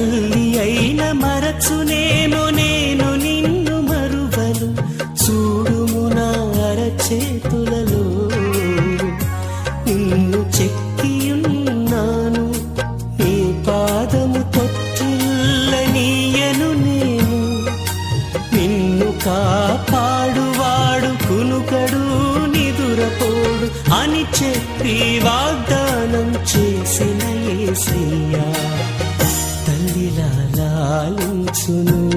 తల్లి అయిన మరచునేమో నేను నిన్ను మరువను. చూడుము నా అరచేతులలో నిన్ను చెక్కియున్నాను. నీ పాదము తొట్టిల్లనీయను నేను. నిన్ను కాపాడువాడు కునుకడు నిదురపోడు అని చెప్పి వాగ్దానం చేసిన యేసయ్యా తల్లిలా లాలించును.